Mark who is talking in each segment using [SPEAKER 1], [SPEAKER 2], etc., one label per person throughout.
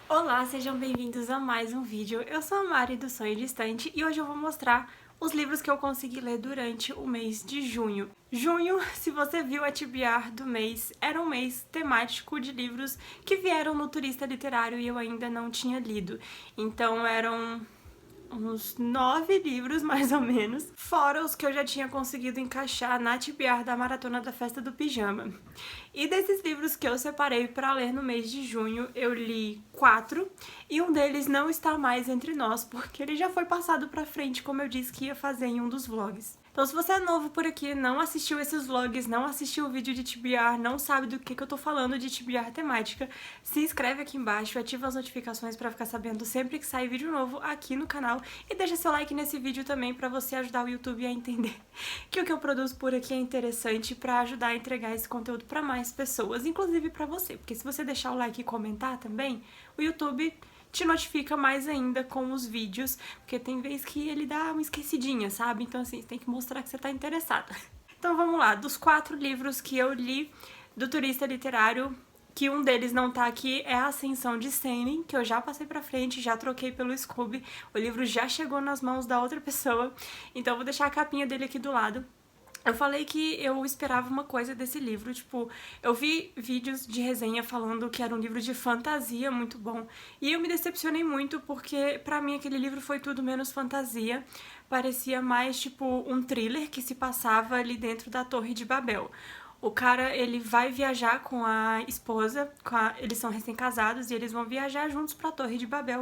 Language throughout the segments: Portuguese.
[SPEAKER 1] Olá, sejam bem-vindos a mais um vídeo. Eu sou a Mari do Sonho Distante e hoje eu vou mostrar os livros que eu consegui ler durante o mês de junho. Junho, se você viu a TBR do mês, era um mês temático de livros que vieram no Turista Literário e eu ainda não tinha lido. Então eram uns 9 livros, mais ou menos, fora os que eu já tinha conseguido encaixar na TBR da Maratona da Festa do Pijama. E desses livros que eu separei para ler no mês de junho, eu li 4, e um deles não está mais entre nós, porque ele já foi passado pra frente, como eu disse que ia fazer em um dos vlogs. Então se você é novo por aqui, não assistiu esses vlogs, não assistiu o vídeo de TBR, não sabe do que eu tô falando de TBR temática, se inscreve aqui embaixo, ativa as notificações pra ficar sabendo sempre que sai vídeo novo aqui no canal e deixa seu like nesse vídeo também pra você ajudar o YouTube a entender que o que eu produzo por aqui é interessante pra ajudar a entregar esse conteúdo pra mais pessoas, inclusive pra você, porque se você deixar o like e comentar também, o YouTube te notifica mais ainda com os vídeos, porque tem vez que ele dá uma esquecidinha, sabe? Então assim, tem que mostrar que você tá interessada. Então vamos lá, dos 4 livros que eu li do Turista Literário, que um deles não tá aqui, é a Ascensão de Senen, que eu já passei pra frente, já troquei pelo Scooby, o livro já chegou nas mãos da outra pessoa, então eu vou deixar a capinha dele aqui do lado. Eu falei que eu esperava uma coisa desse livro, tipo, eu vi vídeos de resenha falando que era um livro de fantasia muito bom, e eu me decepcionei muito porque pra mim aquele livro foi tudo menos fantasia, parecia mais tipo um thriller que se passava ali dentro da Torre de Babel. O cara, ele vai viajar com a esposa, eles são recém-casados e eles vão viajar juntos pra Torre de Babel.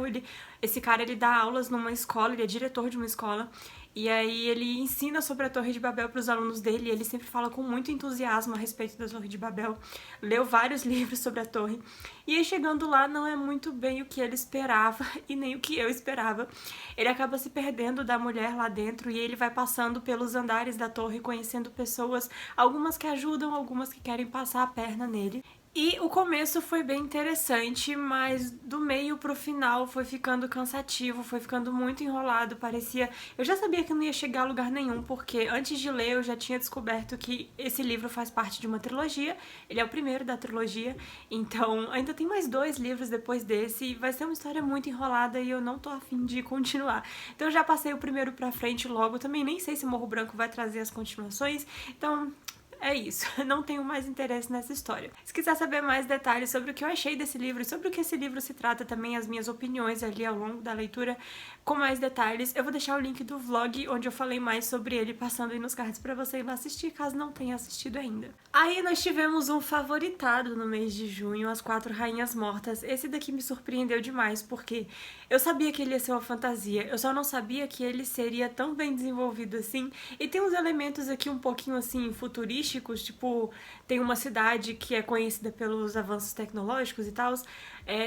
[SPEAKER 1] Esse cara, ele dá aulas numa escola, ele é diretor de uma escola, e aí ele ensina sobre a Torre de Babel para os alunos dele, e ele sempre fala com muito entusiasmo a respeito da Torre de Babel, leu vários livros sobre a torre, e aí chegando lá não é muito bem o que ele esperava, e nem o que eu esperava. Ele acaba se perdendo da mulher lá dentro, e ele vai passando pelos andares da torre, conhecendo pessoas, algumas que ajudam, algumas que querem passar a perna nele. E o começo foi bem interessante, mas do meio pro final foi ficando cansativo, foi ficando muito enrolado, parecia... Eu já sabia que não ia chegar a lugar nenhum, porque antes de ler eu já tinha descoberto que esse livro faz parte de uma trilogia, ele é o primeiro da trilogia, então ainda tem mais 2 livros depois desse, e vai ser uma história muito enrolada e eu não tô afim de continuar. Então eu já passei o primeiro pra frente logo, também nem sei se Morro Branco vai trazer as continuações, então... é isso, não tenho mais interesse nessa história. Se quiser saber mais detalhes sobre o que eu achei desse livro e sobre o que esse livro se trata, também as minhas opiniões ali ao longo da leitura, com mais detalhes, eu vou deixar o link do vlog onde eu falei mais sobre ele passando aí nos cards pra você ir lá assistir, caso não tenha assistido ainda. Aí nós tivemos um favoritado no mês de junho, As Quatro Rainhas Mortas. Esse daqui me surpreendeu demais, porque eu sabia que ele ia ser uma fantasia, eu só não sabia que ele seria tão bem desenvolvido assim, e tem uns elementos aqui um pouquinho assim futurísticos, tipo, tem uma cidade que é conhecida pelos avanços tecnológicos e tal.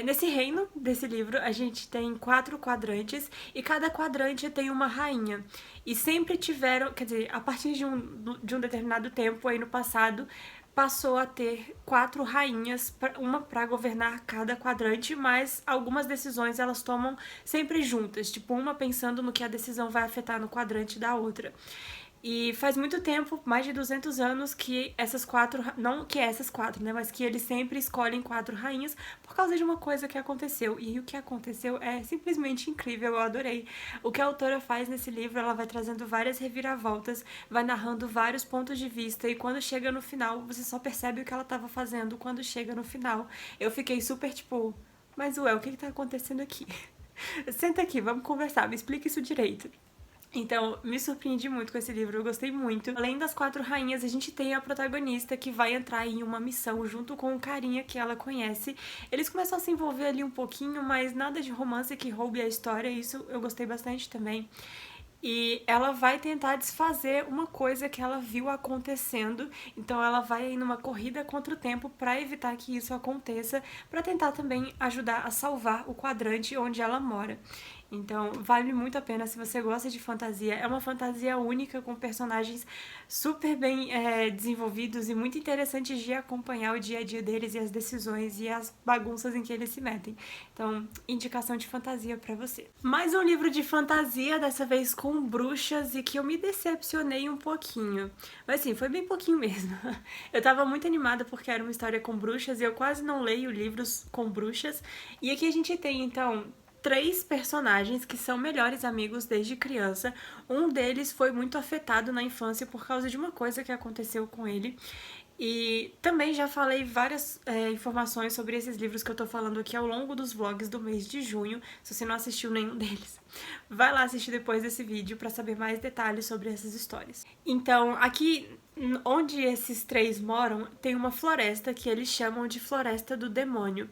[SPEAKER 1] Nesse reino desse livro, a gente tem 4 quadrantes e cada quadrante tem uma rainha. E sempre tiveram, quer dizer, a partir de um determinado tempo aí no passado, passou a ter 4 rainhas, uma para governar cada quadrante, mas algumas decisões elas tomam sempre juntas, tipo, uma pensando no que a decisão vai afetar no quadrante da outra. E faz muito tempo, mais de 200 anos, que essas 4, não que essas 4, né, mas que eles sempre escolhem 4 rainhas por causa de uma coisa que aconteceu. E o que aconteceu é simplesmente incrível, eu adorei. O que a autora faz nesse livro, ela vai trazendo várias reviravoltas, vai narrando vários pontos de vista, e quando chega no final, você só percebe o que ela estava fazendo quando chega no final. Eu fiquei super tipo, mas ué, o que tá acontecendo aqui? Senta aqui, vamos conversar, me explica isso direito. Então, me surpreendi muito com esse livro, eu gostei muito. Além das 4 rainhas, a gente tem a protagonista que vai entrar em uma missão junto com um carinha que ela conhece. Eles começam a se envolver ali um pouquinho, mas nada de romance que roube a história, isso eu gostei bastante também. E ela vai tentar desfazer uma coisa que ela viu acontecendo, então ela vai aí numa corrida contra o tempo para evitar que isso aconteça, para tentar também ajudar a salvar o quadrante onde ela mora. Então, vale muito a pena se você gosta de fantasia. É uma fantasia única, com personagens super bem desenvolvidos e muito interessantes de acompanhar o dia a dia deles e as decisões e as bagunças em que eles se metem. Então, indicação de fantasia pra você. Mais um livro de fantasia, dessa vez com bruxas, e que eu me decepcionei um pouquinho. Mas assim, foi bem pouquinho mesmo. Eu tava muito animada porque era uma história com bruxas e eu quase não leio livros com bruxas. E aqui a gente tem, então, três personagens que são melhores amigos desde criança. Um deles foi muito afetado na infância por causa de uma coisa que aconteceu com ele. E também já falei várias informações sobre esses livros que eu tô falando aqui ao longo dos vlogs do mês de junho. Se você não assistiu nenhum deles, vai lá assistir depois desse vídeo pra saber mais detalhes sobre essas histórias. Então, aqui onde esses três moram, tem uma floresta que eles chamam de Floresta do Demônio.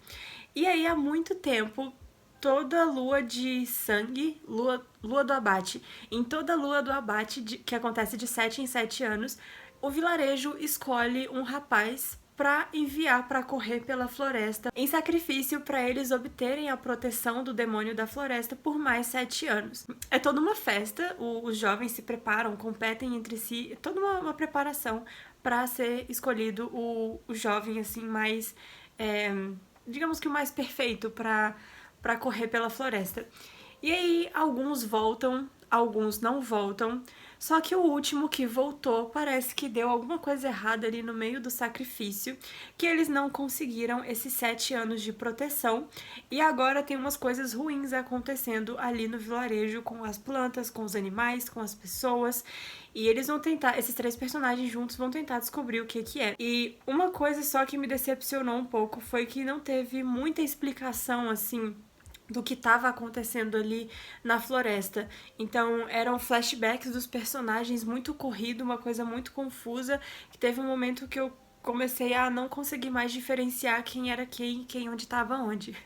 [SPEAKER 1] E aí, há muito tempo, toda lua de sangue, lua do abate, em toda lua do abate, que acontece de 7 em 7 anos, o vilarejo escolhe um rapaz para enviar para correr pela floresta em sacrifício para eles obterem a proteção do demônio da floresta por mais 7 anos. É toda uma festa, os jovens se preparam, competem entre si, é toda uma preparação para ser escolhido o jovem assim mais, digamos que o mais perfeito para correr pela floresta. E aí alguns voltam, alguns não voltam, só que o último que voltou parece que deu alguma coisa errada ali no meio do sacrifício, que eles não conseguiram esses 7 anos de proteção, e agora tem umas coisas ruins acontecendo ali no vilarejo com as plantas, com os animais, com as pessoas, e eles vão tentar, esses três personagens juntos vão tentar descobrir o que que é. E uma coisa só que me decepcionou um pouco foi que não teve muita explicação, assim, do que estava acontecendo ali na floresta. Então, eram flashbacks dos personagens muito corrido, uma coisa muito confusa, que teve um momento que eu comecei a não conseguir mais diferenciar quem era quem onde estava onde.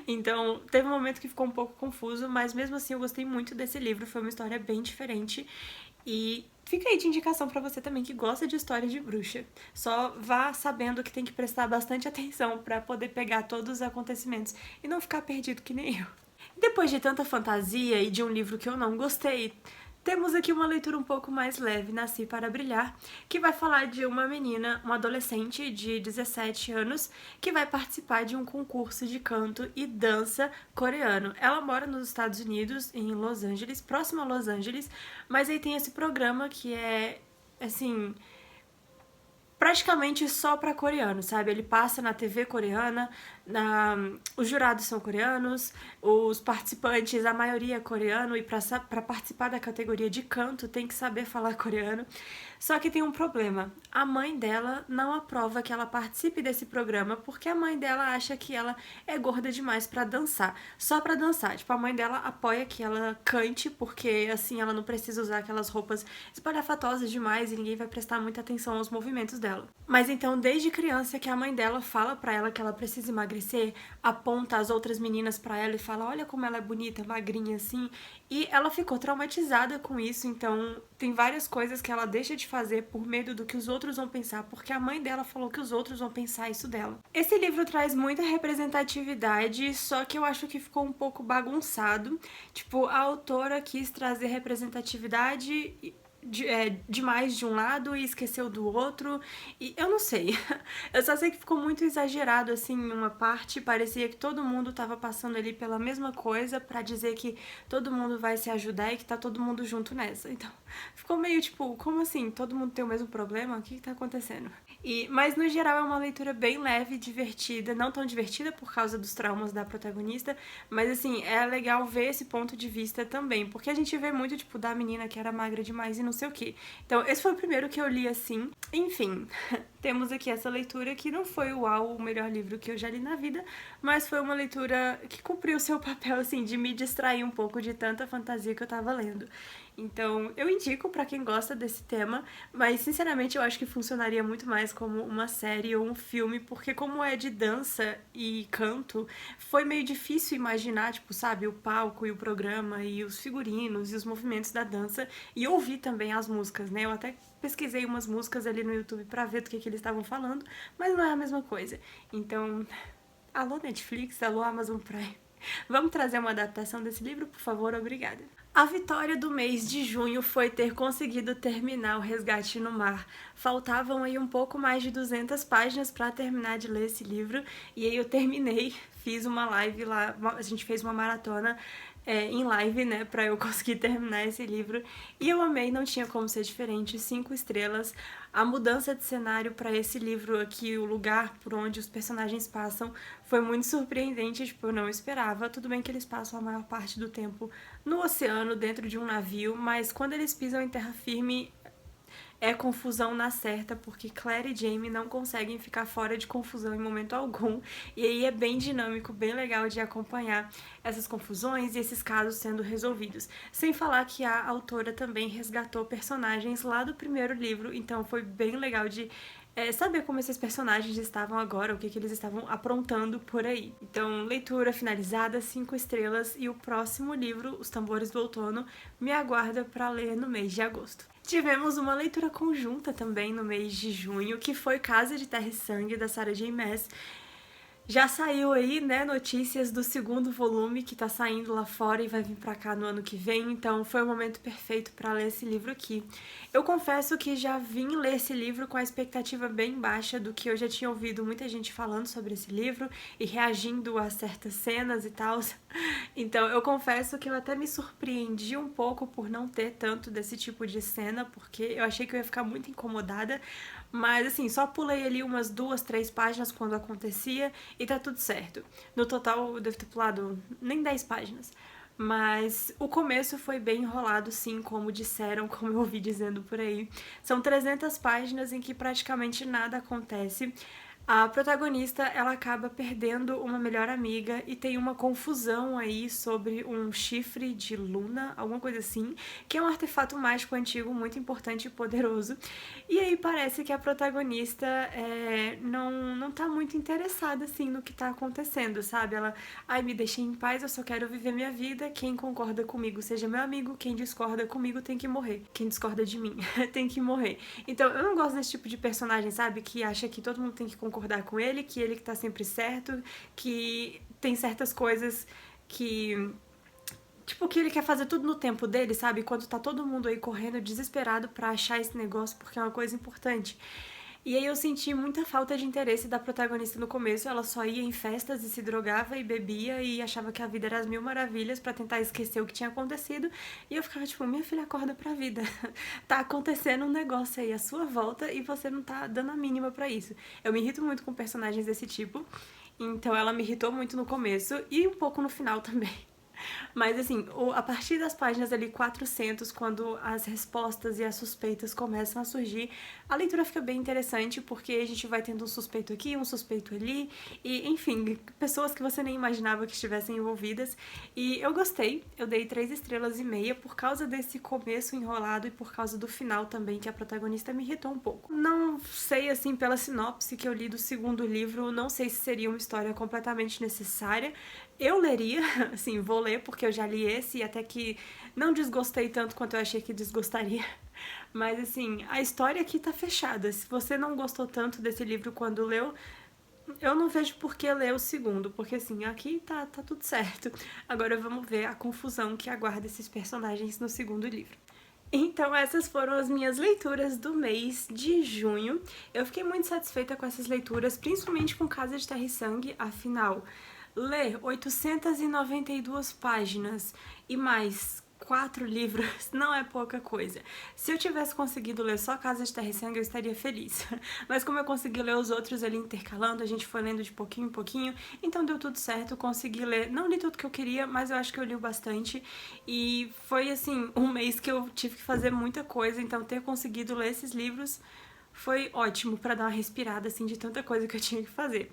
[SPEAKER 1] Então, teve um momento que ficou um pouco confuso, mas mesmo assim eu gostei muito desse livro, foi uma história bem diferente. E fica aí de indicação pra você também que gosta de história de bruxa. Só vá sabendo que tem que prestar bastante atenção pra poder pegar todos os acontecimentos e não ficar perdido que nem eu. Depois de tanta fantasia e de um livro que eu não gostei, temos aqui uma leitura um pouco mais leve, Nasci para Brilhar, que vai falar de uma menina, uma adolescente de 17 anos, que vai participar de um concurso de canto e dança coreano. Ela mora nos Estados Unidos, em Los Angeles, próximo a Los Angeles, mas aí tem esse programa que é, assim, praticamente só pra coreano, sabe? Ele passa na TV coreana, os jurados são coreanos, os participantes, a maioria é coreano, e pra participar da categoria de canto tem que saber falar coreano. Só que tem um problema, a mãe dela não aprova que ela participe desse programa porque a mãe dela acha que ela é gorda demais pra dançar, só pra dançar. Tipo, a mãe dela apoia que ela cante porque assim ela não precisa usar aquelas roupas espalhafatosas demais e ninguém vai prestar muita atenção aos movimentos dela. Mas então, desde criança que a mãe dela fala pra ela que ela precisa emagrecer, aponta as outras meninas pra ela e fala, olha como ela é bonita, magrinha assim, e ela ficou traumatizada com isso, então tem várias coisas que ela deixa de fazer por medo do que os outros vão pensar, porque a mãe dela falou que os outros vão pensar isso dela. Esse livro traz muita representatividade, só que eu acho que ficou um pouco bagunçado. Tipo, a autora quis trazer representatividade demais de um lado e esqueceu do outro, e eu não sei. Eu só sei que ficou muito exagerado, assim, em uma parte, parecia que todo mundo tava passando ali pela mesma coisa pra dizer que todo mundo vai se ajudar e que tá todo mundo junto nessa. Então, ficou meio tipo, como assim? Todo mundo tem o mesmo problema? O que tá acontecendo? Mas no geral é uma leitura bem leve, divertida, não tão divertida por causa dos traumas da protagonista, mas assim, é legal ver esse ponto de vista também, porque a gente vê muito, tipo, da menina que era magra demais e não sei o que. Então, esse foi o primeiro que eu li assim. Enfim, temos aqui essa leitura que não foi o melhor livro que eu já li na vida, mas foi uma leitura que cumpriu o seu papel, assim, de me distrair um pouco de tanta fantasia que eu tava lendo. Então, eu indico pra quem gosta desse tema, mas sinceramente eu acho que funcionaria muito mais como uma série ou um filme, porque como é de dança e canto, foi meio difícil imaginar, tipo, sabe, o palco e o programa e os figurinos e os movimentos da dança, e ouvir também as músicas, né? Eu até pesquisei umas músicas ali no YouTube pra ver do que eles estavam falando, mas não é a mesma coisa. Então, alô Netflix, alô Amazon Prime. Vamos trazer uma adaptação desse livro, por favor? Obrigada. A vitória do mês de junho foi ter conseguido terminar O Resgate no Mar. Faltavam aí um pouco mais de 200 páginas para terminar de ler esse livro, e aí eu terminei, fiz uma live lá, a gente fez uma maratona em live, né, pra eu conseguir terminar esse livro, e eu amei, não tinha como ser diferente, 5 estrelas. A mudança de cenário para esse livro aqui, o lugar por onde os personagens passam, foi muito surpreendente, tipo, eu não esperava. Tudo bem que eles passam a maior parte do tempo no oceano, dentro de um navio, mas quando eles pisam em terra firme, é confusão na certa, porque Claire e Jamie não conseguem ficar fora de confusão em momento algum, e aí é bem dinâmico, bem legal de acompanhar essas confusões e esses casos sendo resolvidos. Sem falar que a autora também resgatou personagens lá do primeiro livro, então foi bem legal de saber como esses personagens estavam agora, o que eles estavam aprontando por aí. Então, leitura finalizada, 5 estrelas, e o próximo livro, Os Tambores do Outono, me aguarda para ler no mês de agosto. Tivemos uma leitura conjunta também no mês de junho, que foi Casa de Terra e Sangue, da Sarah J. Maas. Já saiu aí, né, notícias do segundo volume que tá saindo lá fora e vai vir pra cá no ano que vem, então foi o momento perfeito pra ler esse livro aqui. Eu confesso que já vim ler esse livro com a expectativa bem baixa do que eu já tinha ouvido muita gente falando sobre esse livro e reagindo a certas cenas e tal. Então eu confesso que eu até me surpreendi um pouco por não ter tanto desse tipo de cena, porque eu achei que eu ia ficar muito incomodada, mas assim, só pulei ali umas 2, 3 páginas quando acontecia e tá tudo certo. No total eu devo ter pulado nem 10 páginas. Mas o começo foi bem enrolado, sim, como disseram, como eu ouvi dizendo por aí. São 300 páginas em que praticamente nada acontece. A protagonista, ela acaba perdendo uma melhor amiga e tem uma confusão aí sobre um chifre de Luna, alguma coisa assim, que é um artefato mágico antigo muito importante e poderoso. E aí parece que a protagonista não tá muito interessada, assim, no que tá acontecendo, sabe? Ela, ai, me deixem em paz, eu só quero viver minha vida, quem concorda comigo seja meu amigo, quem discorda comigo tem que morrer. Quem discorda de mim tem que morrer. Então, eu não gosto desse tipo de personagem, sabe? Que acha que todo mundo tem que concordar com ele que tá sempre certo, que tem certas coisas que... Tipo, que ele quer fazer tudo no tempo dele, sabe? Quando tá todo mundo aí correndo desesperado pra achar esse negócio porque é uma coisa importante. E aí eu senti muita falta de interesse da protagonista no começo, ela só ia em festas e se drogava e bebia e achava que a vida era as mil maravilhas pra tentar esquecer o que tinha acontecido. E eu ficava tipo, minha filha, acorda pra vida. Tá acontecendo um negócio aí à sua volta e você não tá dando a mínima pra isso. Eu me irrito muito com personagens desse tipo, então ela me irritou muito no começo e um pouco no final também. Mas assim, a partir das páginas ali 400, quando as respostas e as suspeitas começam a surgir, a leitura fica bem interessante, porque a gente vai tendo um suspeito aqui, um suspeito ali, e enfim, pessoas que você nem imaginava que estivessem envolvidas. E eu gostei, eu dei 3 estrelas e meia por causa desse começo enrolado e por causa do final também, que a protagonista me irritou um pouco. Não sei, assim, pela sinopse que eu li do segundo livro, não sei se seria uma história completamente necessária. Eu leria, assim, vou ler porque eu já li esse e até que não desgostei tanto quanto eu achei que desgostaria. Mas assim, a história aqui tá fechada. Se você não gostou tanto desse livro quando leu, eu não vejo por que ler o segundo, porque assim, aqui tá tudo certo. Agora vamos ver a confusão que aguarda esses personagens no segundo livro. Então essas foram as minhas leituras do mês de junho. Eu fiquei muito satisfeita com essas leituras, principalmente com Casa de Terra e Sangue, afinal... Ler 892 páginas e mais 4 livros não é pouca coisa. Se eu tivesse conseguido ler só Casa de Terra e Sangue, eu estaria feliz. Mas como eu consegui ler os outros ali intercalando, a gente foi lendo de pouquinho em pouquinho, então deu tudo certo, consegui ler. Não li tudo que eu queria, mas eu acho que eu li bastante. E foi, assim, um mês que eu tive que fazer muita coisa, então ter conseguido ler esses livros foi ótimo pra dar uma respirada, assim, de tanta coisa que eu tinha que fazer.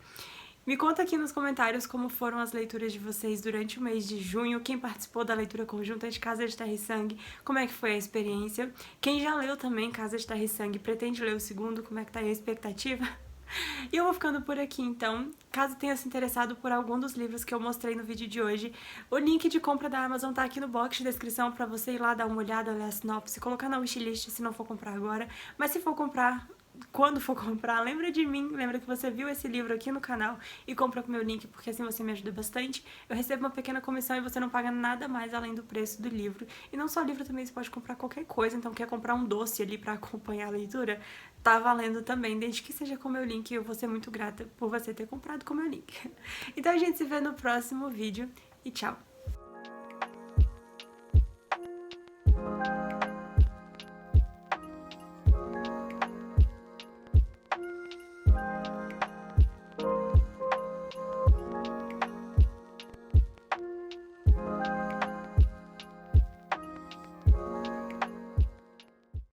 [SPEAKER 1] Me conta aqui nos comentários como foram as leituras de vocês durante o mês de junho, quem participou da leitura conjunta de Casa de Terra e Sangue, como é que foi a experiência, quem já leu também Casa de Terra e Sangue, pretende ler o segundo, como é que tá aí a expectativa? E eu vou ficando por aqui então, caso tenha se interessado por algum dos livros que eu mostrei no vídeo de hoje, o link de compra da Amazon tá aqui no box de descrição pra você ir lá dar uma olhada, ler a sinopse, colocar na wishlist se não for comprar agora, mas se for comprar, quando for comprar, lembra de mim, lembra que você viu esse livro aqui no canal e comprou com o meu link, porque assim você me ajuda bastante. Eu recebo uma pequena comissão e você não paga nada mais além do preço do livro. E não só livro, também você pode comprar qualquer coisa, então quer comprar um doce ali pra acompanhar a leitura, tá valendo também, desde que seja com o meu link. Eu vou ser muito grata por você ter comprado com o meu link. Então a gente se vê no próximo vídeo e tchau!